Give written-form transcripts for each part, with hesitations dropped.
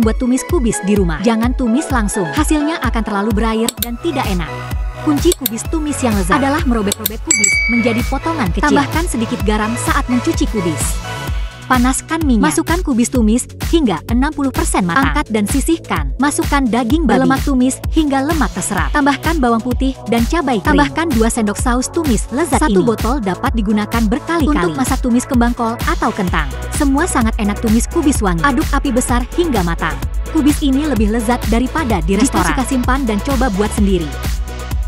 membuat tumis kubis di rumah. Jangan tumis langsung, hasilnya akan terlalu berair dan tidak enak. Kunci kubis tumis yang lezat adalah merobek-robek kubis menjadi potongan kecil. Tambahkan sedikit garam saat mencuci kubis. Panaskan minyak. Masukkan kubis tumis hingga 60% matang. Angkat dan sisihkan. Masukkan daging babi, lemak tumis hingga lemak terserap. Tambahkan bawang putih dan cabai kering. Tambahkan 2 sendok saus tumis lezat ini. 1 botol dapat digunakan berkali-kali untuk masak tumis kembang kol atau kentang. Semua sangat enak tumis kubis wangi. Aduk api besar hingga matang. Kubis ini lebih lezat daripada di restoran. Jika suka simpan dan coba buat sendiri.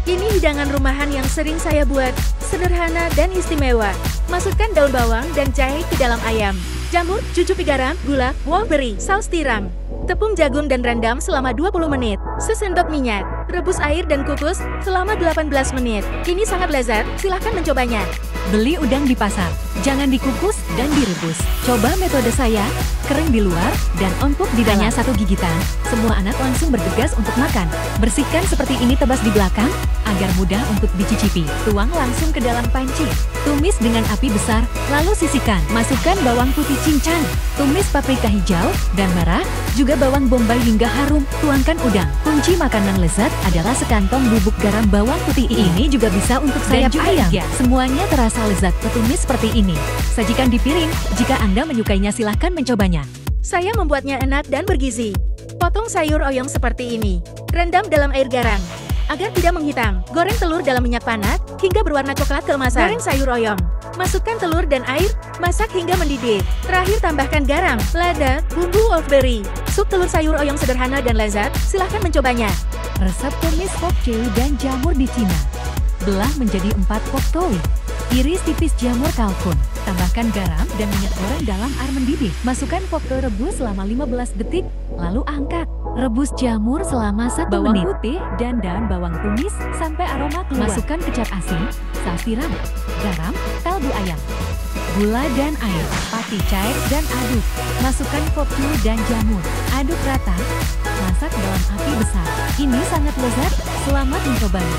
Ini hidangan rumahan yang sering saya buat, sederhana dan istimewa. Masukkan daun bawang dan jahe ke dalam ayam. Jamur, cucupi garam, gula, wolberi, saus tiram. Tepung jagung dan rendam selama 20 menit. Sesendok minyak. Rebus air dan kukus selama 18 menit. Ini sangat lezat, silahkan mencobanya. Beli udang di pasar, jangan dikukus dan direbus. Coba metode saya, kering di luar dan empuk di dalam. Hanya 1 gigitan, semua anak langsung bergegas untuk makan. Bersihkan seperti ini tebas di belakang, agar mudah untuk dicicipi. Tuang langsung ke dalam panci. Tumis dengan api besar, lalu sisihkan. Masukkan bawang putih cincang, tumis paprika hijau dan merah, juga bawang bombay hingga harum. Tuangkan udang. Kunci makanan lezat adalah sekantong bubuk garam bawang putih. Ini juga bisa untuk sayap ayam. Semuanya terasa lezat tertumis seperti ini. Sajikan di piring. Jika Anda menyukainya silahkan mencobanya. Saya membuatnya enak dan bergizi. Potong sayur oyong seperti ini. Rendam dalam air garam agar tidak menghitam. Goreng telur dalam minyak panas hingga berwarna coklat keemasan. Goreng sayur oyong. Masukkan telur dan air, masak hingga mendidih. Terakhir tambahkan garam, lada, bumbu wolfberry. Sup telur sayur oyong sederhana dan lezat, silahkan mencobanya. Resep tumis pok choy dan jamur di Cina. Belah menjadi 4 pok choy. Iris tipis jamur kalkun. Tambahkan garam dan minyak goreng dalam air mendidih. Masukkan pok choy rebus selama 15 detik, lalu angkat. Rebus jamur selama 1 menit. Bawang putih dan daun bawang tumis sampai aroma keluar. Masukkan kecap asin, saus tiram, garam, kaldu ayam, gula dan air. Pati cair dan aduk. Masukkan pok choy dan jamur. Aduk rata. Masak dalam api besar. Ini sangat lezat. Selamat mencobanya.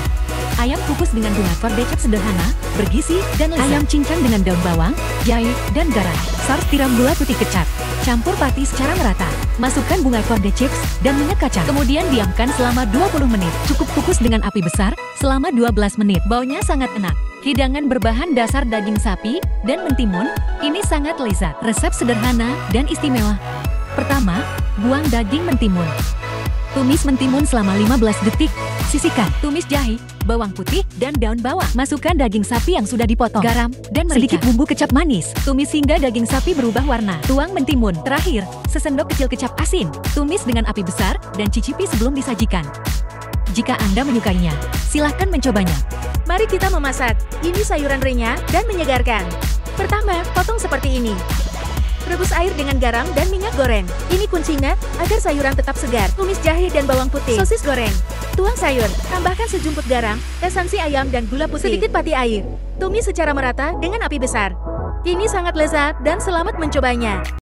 Ayam kukus dengan bunga kordecap sederhana, bergizi dan lezat. Ayam cincang dengan daun bawang, jahe, dan garam. Saus tiram gula putih kecap. Campur pati secara merata. Masukkan bunga cordyceps dan minyak kacang. Kemudian diamkan selama 20 menit. Cukup kukus dengan api besar selama 12 menit. Baunya sangat enak. Hidangan berbahan dasar daging sapi dan mentimun, ini sangat lezat. Resep sederhana dan istimewa. Pertama, buang daging mentimun. Tumis mentimun selama 15 detik. Sisihkan. Tumis jahe, bawang putih, dan daun bawang. Masukkan daging sapi yang sudah dipotong. Garam, dan sedikit bumbu kecap manis. Tumis hingga daging sapi berubah warna. Tuang mentimun. Terakhir, sesendok kecil kecap asin. Tumis dengan api besar dan cicipi sebelum disajikan. Jika Anda menyukainya, silahkan mencobanya. Mari kita memasak. Ini sayuran renyah dan menyegarkan. Pertama, potong seperti ini. Rebus air dengan garam dan minyak goreng. Ini kuncinya agar sayuran tetap segar. Tumis jahe dan bawang putih. Sosis goreng. Tuang sayur. Tambahkan sejumput garam, esensi ayam dan gula putih. Sedikit pati air. Tumis secara merata dengan api besar. Ini sangat lezat dan selamat mencobanya.